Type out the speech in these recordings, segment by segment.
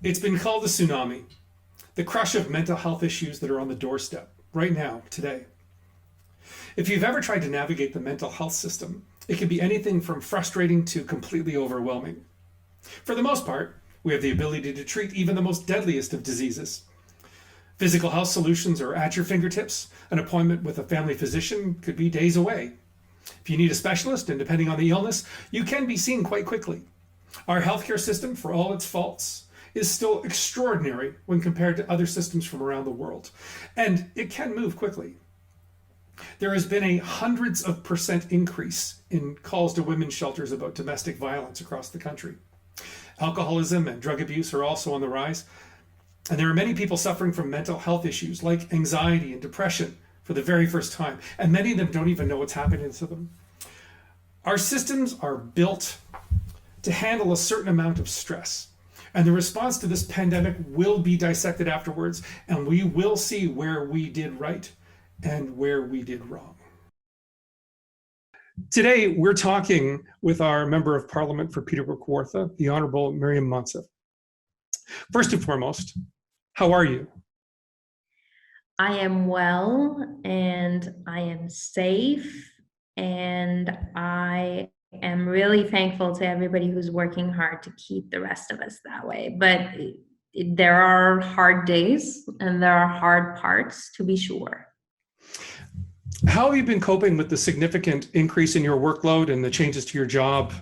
It's been called a tsunami, the crush of mental health issues that are on the doorstep right now, today. If you've ever tried to navigate the mental health system, it can be anything from frustrating to completely overwhelming. For the most part, we have the ability to treat even the most deadliest of diseases. Physical health solutions are at your fingertips. An appointment with a family physician could be days away. If you need a specialist, and depending on the illness, you can be seen quite quickly. Our healthcare system, for all its faults, is still extraordinary when compared to other systems from around the world. And it can move quickly. There has been a hundreds of percent increase in calls to women's shelters about domestic violence across the country. Alcoholism and drug abuse are also on the rise. And there are many people suffering from mental health issues like anxiety and depression for the very first time. And many of them don't even know what's happening to them. Our systems are built to handle a certain amount of stress. And the response to this pandemic will be dissected afterwards, and we will see where we did right and where we did wrong. Today, we're talking with our Member of Parliament for Peterborough Kawartha, the Honourable Maryam Monsef. First and foremost, how are you? I am well and I am safe, and I am really thankful to everybody who's working hard to keep the rest of us that way. But there are hard days and there are hard parts, to be sure. How have you been coping with the significant increase in your workload and the changes to your job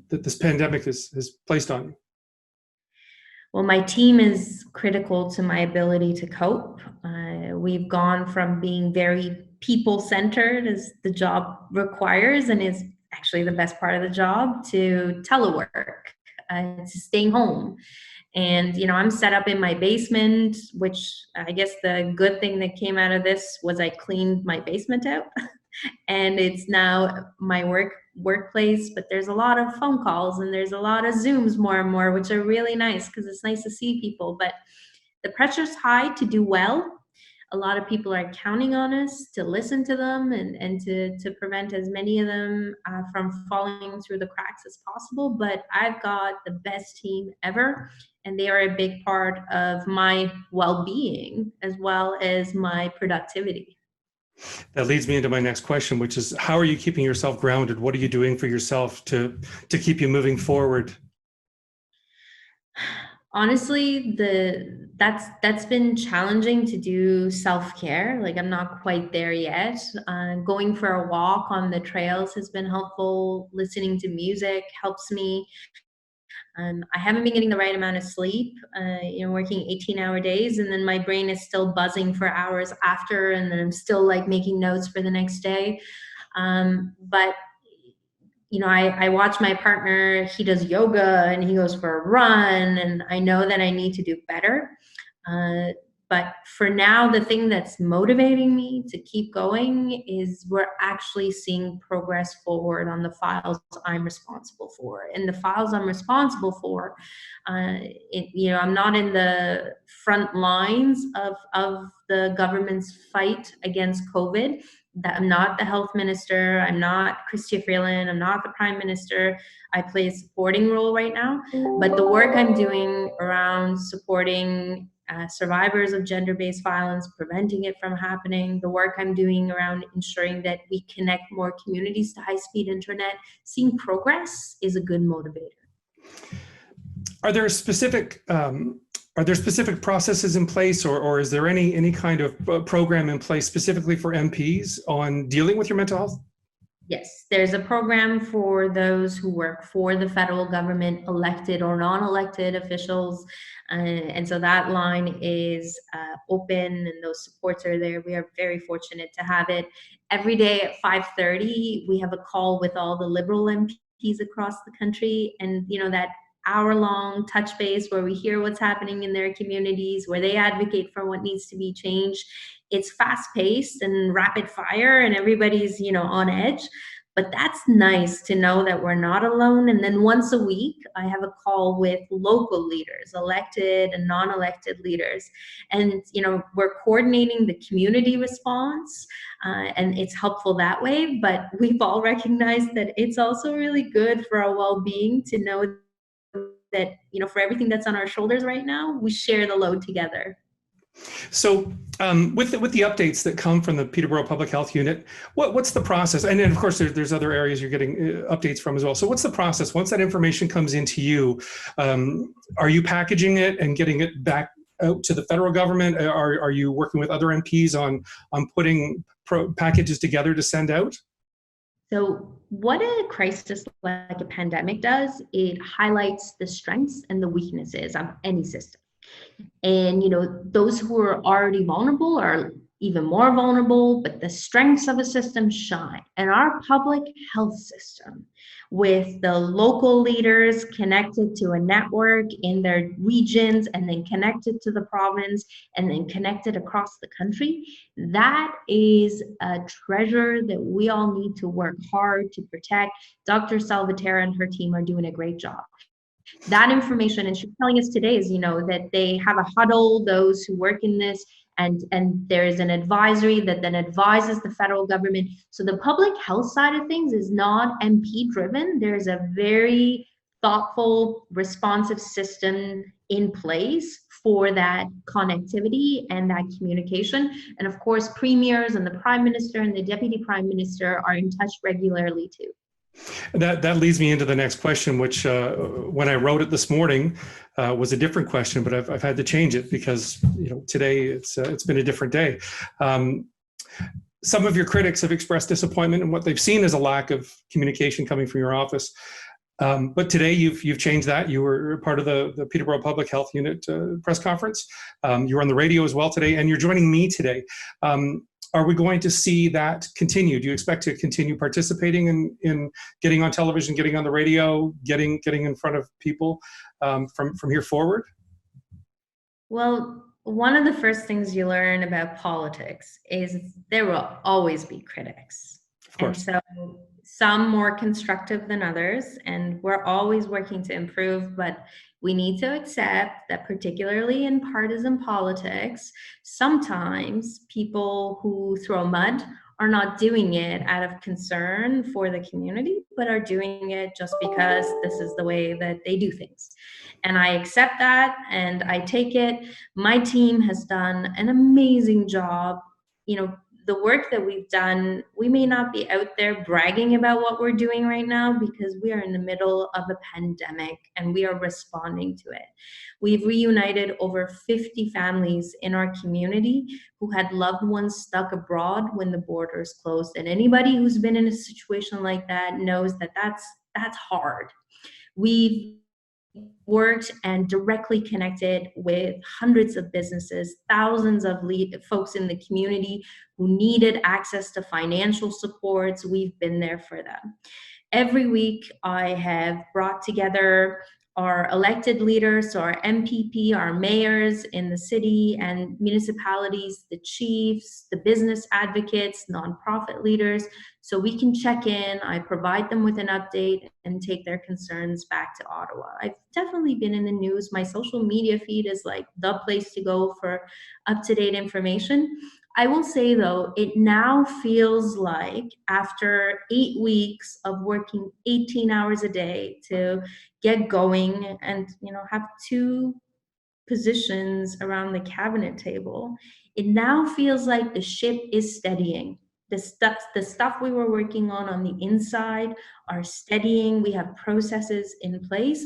that this pandemic has placed on you? Well, my team is critical to my ability to cope. We've gone from being very people centered, as the job requires and is actually the best part of the job, to telework, to staying home. And, I'm set up in my basement, which I guess the good thing that came out of this was I cleaned my basement out. And it's now my workplace, but there's a lot of phone calls and there's a lot of Zooms more and more, which are really nice because it's nice to see people. But the pressure's high to do well. A lot of people are counting on us to listen to them and to prevent as many of them from falling through the cracks as possible. But I've got the best team ever, and they are a big part of my well-being as well as my productivity. That leads me into my next question, which is how are you keeping yourself grounded? What are you doing for yourself to keep you moving forward? Honestly, that's been challenging to do self-care. Like, I'm not quite there yet. Going for a walk on the trails has been helpful. Listening to music helps me. I haven't been getting the right amount of sleep, working 18-hour days, and then my brain is still buzzing for hours after, and then I'm still like making notes for the next day. But I watch my partner, he does yoga and he goes for a run, and I know that I need to do better. Uh, but for now, the thing that's motivating me to keep going is we're actually seeing progress forward on the files I'm responsible for. And the files I'm responsible for, I'm not in the front lines of the government's fight against COVID. That I'm not the health minister, I'm not Chrystia Freeland, I'm not the prime minister. I play a supporting role right now, but the work I'm doing around supporting survivors of gender-based violence, preventing it from happening, the work I'm doing around ensuring that we connect more communities to high-speed internet, seeing progress is a good motivator. Are there specific processes in place, or is there any kind of program in place specifically for MPs on dealing with your mental health? Yes, there's a program for those who work for the federal government, elected or non-elected officials. And so that line is open and those supports are there. We are very fortunate to have it. Every day at 5:30, we have a call with all the Liberal MPs across the country. And, that hour-long touch base where we hear what's happening in their communities, where they advocate for what needs to be changed. It's fast-paced and rapid fire, and everybody's, on edge. But that's nice to know that we're not alone. And then once a week, I have a call with local leaders, elected and non-elected leaders. And, we're coordinating the community response, and it's helpful that way. But we've all recognized that it's also really good for our well-being to know that, for everything that's on our shoulders right now, we share the load together. So with the updates that come from the Peterborough Public Health Unit, what's the process? And then of course there's other areas you're getting updates from as well. So what's the process once that information comes into you? Are you packaging it and getting it back out to the federal government? Are you working with other MPs on putting packages together to send out? So what a crisis like a pandemic does, it highlights the strengths and the weaknesses of any system. And those who are already vulnerable are even more vulnerable, but the strengths of a system shine. And our public health system, with the local leaders connected to a network in their regions and then connected to the province and then connected across the country, that is a treasure that we all need to work hard to protect. Dr. Salvatera and her team are doing a great job. That information, and she's telling us today, is that they have a huddle, those who work in this, and there's an advisory that then advises the federal government. So the public health side of things is not MP driven. There's a very thoughtful, responsive system in place for that connectivity and that communication. And of course, premiers and the prime minister and the deputy prime minister are in touch regularly too. That leads me into the next question, which when I wrote it this morning was a different question, but I've had to change it because today it's been a different day. Some of your critics have expressed disappointment in what they've seen as a lack of communication coming from your office. But today you've changed that. You were part of the Peterborough Public Health Unit press conference. You were on the radio as well today, and you're joining me today. Are we going to see that continue? Do you expect to continue participating in getting on television, getting on the radio, getting in front of people from here forward? Well, one of the first things you learn about politics is there will always be critics. Of course. And so some more constructive than others, and we're always working to improve, but we need to accept that particularly in partisan politics, sometimes people who throw mud are not doing it out of concern for the community, but are doing it just because this is the way that they do things. And I accept that and I take it. My team has done an amazing job. The work that we've done, we may not be out there bragging about what we're doing right now because we are in the middle of a pandemic and we are responding to it. We've reunited over 50 families in our community who had loved ones stuck abroad when the borders closed. And anybody who's been in a situation like that knows that that's hard. We've worked and directly connected with hundreds of businesses, thousands of folks in the community who needed access to financial supports. We've been there for them. Every week, I have brought together our elected leaders, so our MPP, our mayors in the city and municipalities, the chiefs, the business advocates, nonprofit leaders, so we can check in. I provide them with an update and take their concerns back to Ottawa. I've definitely been in the news. My social media feed is like the place to go for up-to-date information. I will say though, it now feels like after 8 weeks of working 18 hours a day to get going and have 2 positions around the cabinet table, it now feels like the ship is steadying. The stuff we were working on the inside are steadying. We have processes in place.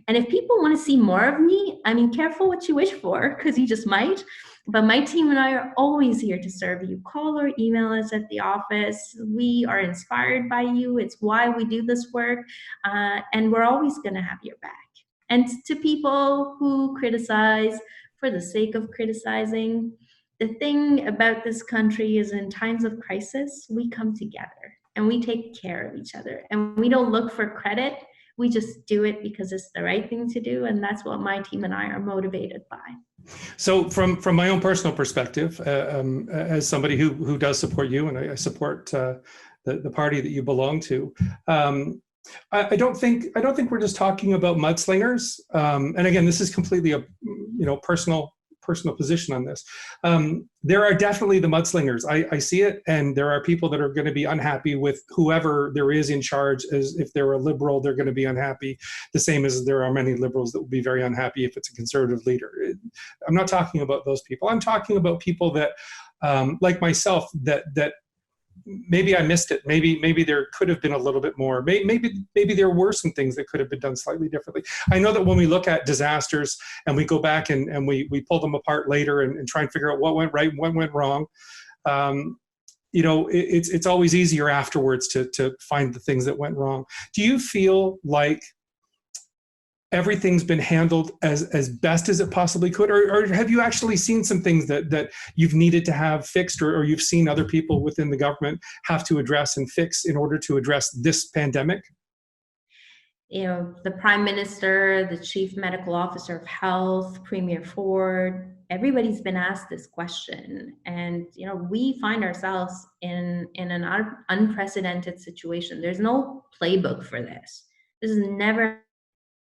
And if people want to see more of me, careful what you wish for, because you just might. But my team and I are always here to serve you. Call or email us at the office. We are inspired by you. It's why we do this work. And we're always going to have your back. And to people who criticize for the sake of criticizing, the thing about this country is in times of crisis, we come together and we take care of each other. And we don't look for credit. We just do it because it's the right thing to do. And that's what my team and I are motivated by. So from my own personal perspective, as somebody who does support you, and I support the party that you belong to, I don't think we're just talking about mudslingers. And again, this is completely a personal personal position on this. There are definitely the mudslingers. I see it, and there are people that are going to be unhappy with whoever there is in charge. As if they're a liberal, they're going to be unhappy, the same as there are many liberals that will be very unhappy if it's a conservative leader. I'm not talking about those people. I'm talking about people that, like myself, that maybe I missed it. Maybe there could have been a little bit more. Maybe there were some things that could have been done slightly differently. I know that when we look at disasters and we go back and we pull them apart later and try and figure out what went right, what went wrong, it's always easier afterwards to find the things that went wrong. Do you feel like everything's been handled as best as it possibly could, or have you actually seen some things that you've needed to have fixed, or you've seen other people within the government have to address and fix in order to address this pandemic? The Prime Minister, the Chief Medical Officer of Health, Premier Ford, everybody's been asked this question. And, we find ourselves in an unprecedented situation. There's no playbook for this. This has never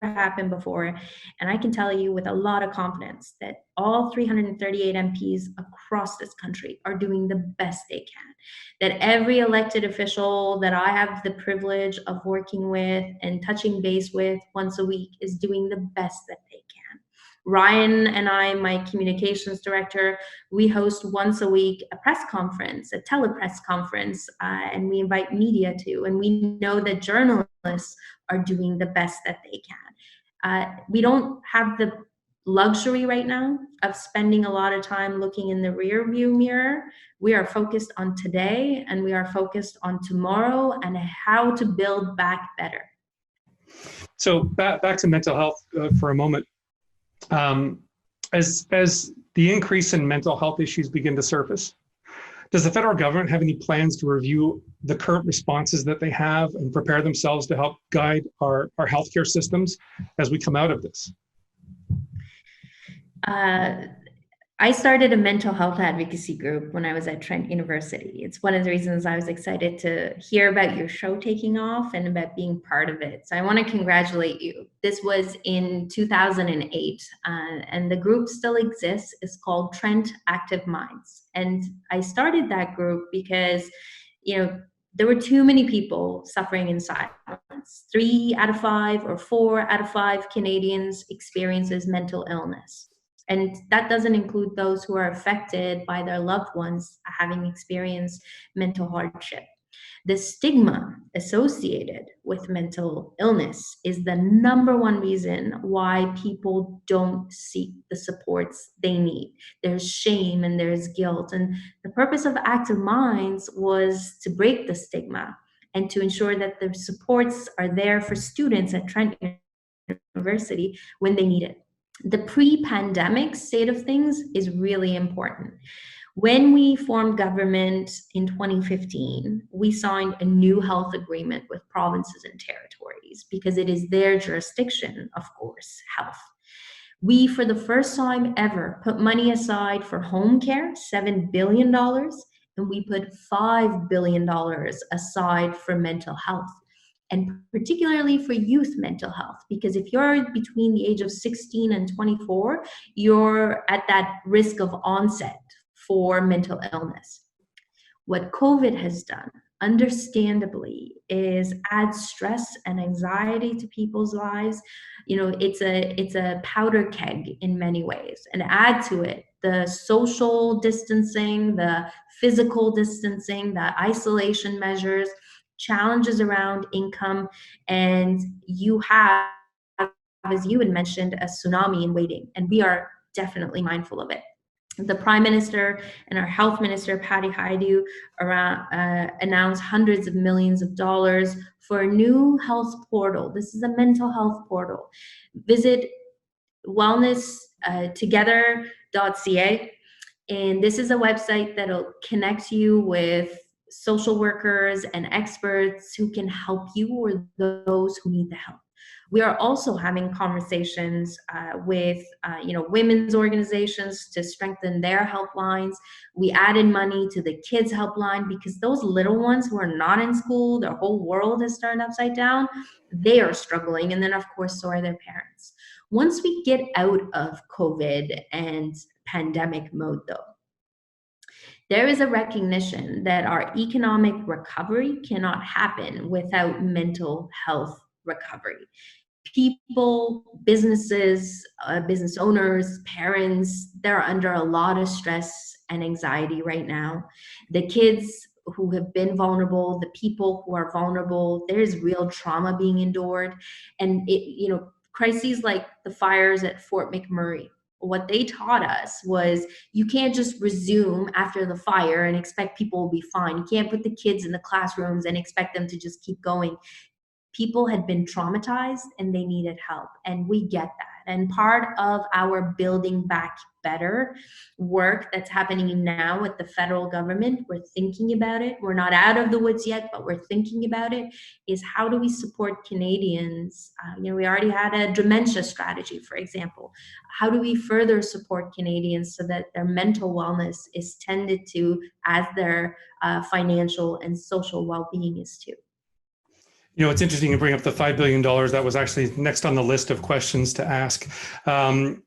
happened before, and I can tell you with a lot of confidence that all 338 MPs across this country are doing the best they can, that every elected official that I have the privilege of working with and touching base with once a week is doing the best that they can. Ryan and I, my communications director, we host once a week a press conference, a telepress conference, and we invite media to, and we know that journalists are doing the best that they can. We don't have the luxury right now of spending a lot of time looking in the rear view mirror. We are focused on today, and we are focused on tomorrow and how to build back better. So back to mental health for a moment. As the increase in mental health issues begin to surface, does the federal government have any plans to review the current responses that they have and prepare themselves to help guide our healthcare systems as we come out of this? I started a mental health advocacy group when I was at Trent University. It's one of the reasons I was excited to hear about your show taking off and about being part of it. So I want to congratulate you. This was in 2008, and the group still exists. It's called Trent Active Minds. And I started that group because, there were too many people suffering in silence. 3 out of 5 or 4 out of 5 Canadians experiences mental illness. And that doesn't include those who are affected by their loved ones having experienced mental hardship. The stigma associated with mental illness is the number one reason why people don't seek the supports they need. There's shame and there's guilt. And the purpose of Active Minds was to break the stigma and to ensure that the supports are there for students at Trent University when they need it. The pre-pandemic state of things is really important. When we formed government in 2015, we signed a new health agreement with provinces and territories because it is their jurisdiction, of course, health. We, for the first time ever, put money aside for home care, $7 billion, and we put $5 billion aside for mental health. And particularly for youth mental health, because if you're between the age of 16 and 24, you're at that risk of onset for mental illness. What COVID has done, understandably, is add stress and anxiety to people's lives. It's a powder keg in many ways, and add to it the social distancing, the physical distancing, the isolation measures, challenges around income, and you have, as you had mentioned, a tsunami in waiting, and we are definitely mindful of it. The Prime Minister and our Health Minister, Patty Hajdu, announced hundreds of millions of dollars for a new health portal. This is a mental health portal. Visit wellnesstogether.ca, and this is a website that'll connect you with social workers and experts who can help you or those who need the help. We are also having conversations with women's organizations to strengthen their helplines. We added money to the kids helpline because those little ones who are not in school, their whole world is turned upside down, they are struggling. And then of course, so are their parents. Once we get out of COVID and pandemic mode, though. There is a recognition that our economic recovery cannot happen without mental health recovery. People, businesses, business owners, parents, they're under a lot of stress and anxiety right now. The kids who have been vulnerable, the people who are vulnerable, there's real trauma being endured. And crises like the fires at Fort McMurray, what they taught us was you can't just resume after the fire and expect people will be fine. You can't put the kids in the classrooms and expect them to just keep going. People had been traumatized and they needed help, and we get that. And part of our building back better work that's happening now with the federal government, we're thinking about it, we're not out of the woods yet, but we're thinking about it, is how do we support Canadians? We already had a dementia strategy, for example. How do we further support Canadians so that their mental wellness is tended to as their financial and social well-being is too? It's interesting you bring up the $5 billion. That was actually next on the list of questions to ask. And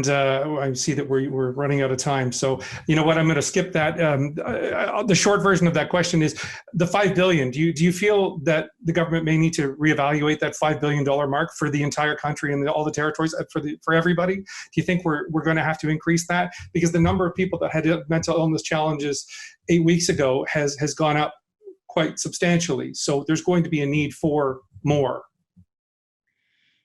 I see that we're running out of time. So you know what, I'm going to skip that. The short version of that question is the $5 billion. Do you feel that the government may need to reevaluate that $5 billion mark for the entire country and all the territories for everybody? Do you think we're going to have to increase that? Because the number of people that had mental illness challenges 8 weeks ago has gone up quite substantially. So there's going to be a need for more.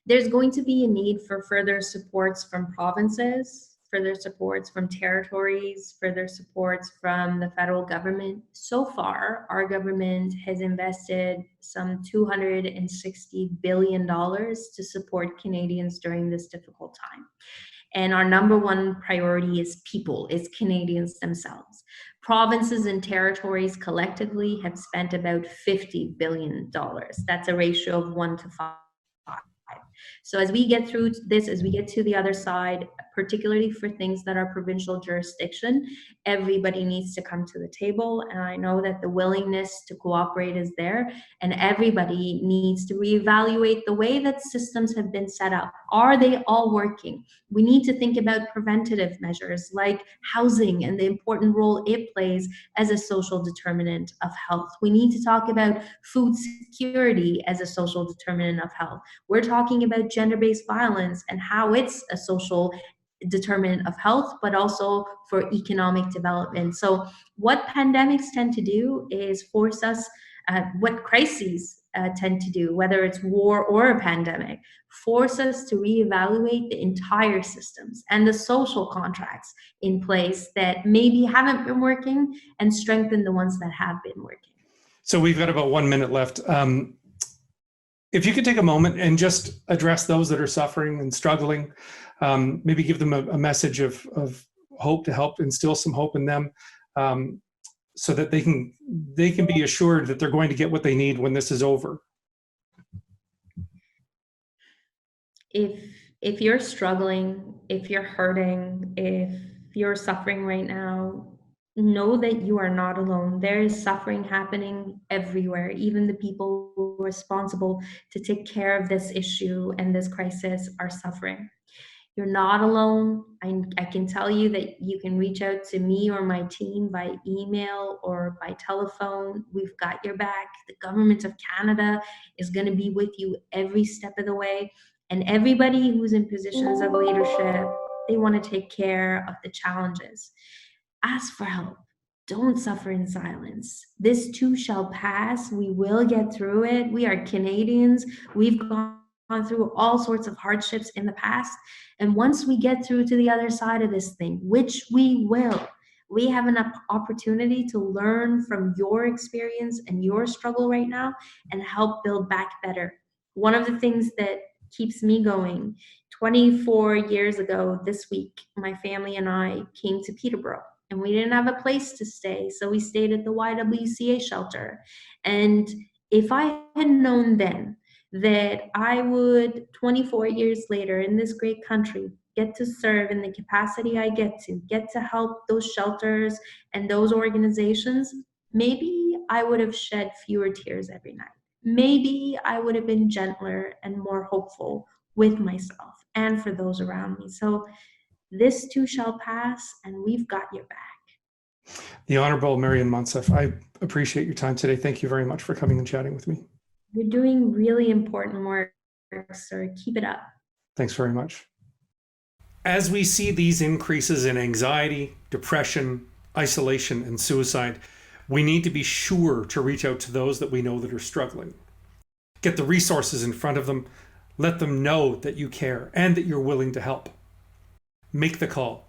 There's going to be a need for further supports from provinces, further supports from territories, further supports from the federal government. So far, our government has invested some $260 billion to support Canadians during this difficult time. And our number one priority is people, is Canadians themselves. Provinces and territories collectively have spent about $50 billion. That's a ratio of 1 to 5. So as we get through this, as we get to the other side, particularly for things that are provincial jurisdiction, everybody needs to come to the table. And I know that the willingness to cooperate is there, and everybody needs to reevaluate the way that systems have been set up. Are they all working? We need to think about preventative measures like housing and the important role it plays as a social determinant of health. We need to talk about food security as a social determinant of health. We're talking about gender-based violence and how it's a social determinant of health, but also for economic development. So what pandemics tend to do is force us, what crises tend to do, whether it's war or a pandemic, force us to reevaluate the entire systems and the social contracts in place that maybe haven't been working and strengthen the ones that have been working. So we've got about 1 minute left. If you could take a moment and just address those that are suffering and struggling, maybe give them a message of hope to help instill some hope in them, so that they can be assured that they're going to get what they need when this is over. If you're struggling, if you're hurting, if you're suffering right now, know that you are not alone. There is suffering happening everywhere. Even the people responsible to take care of this issue and this crisis are suffering. You're not alone. I can tell you that you can reach out to me or my team by email or by telephone. We've got your back. The government of Canada is going to be with you every step of the way. And everybody who's in positions of leadership, they want to take care of the challenges. Ask for help. Don't suffer in silence. This too shall pass. We will get through it. We are Canadians. We've gone through all sorts of hardships in the past. And once we get through to the other side of this thing, which we will, we have an opportunity to learn from your experience and your struggle right now and help build back better. One of the things that keeps me going, 24 years ago this week, my family and I came to Peterborough. And we didn't have a place to stay, so we stayed at the YWCA shelter. And if I had known then that I would, 24 years later in this great country, get to serve in the capacity I get to help those shelters and those organizations, maybe I would have shed fewer tears every night. Maybe I would have been gentler and more hopeful with myself and for those around me. So This too shall pass, and we've got your back. The Honorable Maryam Monsef, I appreciate your time today. Thank you very much for coming and chatting with me. You're doing really important work, sir. Keep it up. Thanks very much. As we see these increases in anxiety, depression, isolation, and suicide, we need to be sure to reach out to those that we know that are struggling. Get the resources in front of them. Let them know that you care and that you're willing to help. Make the call.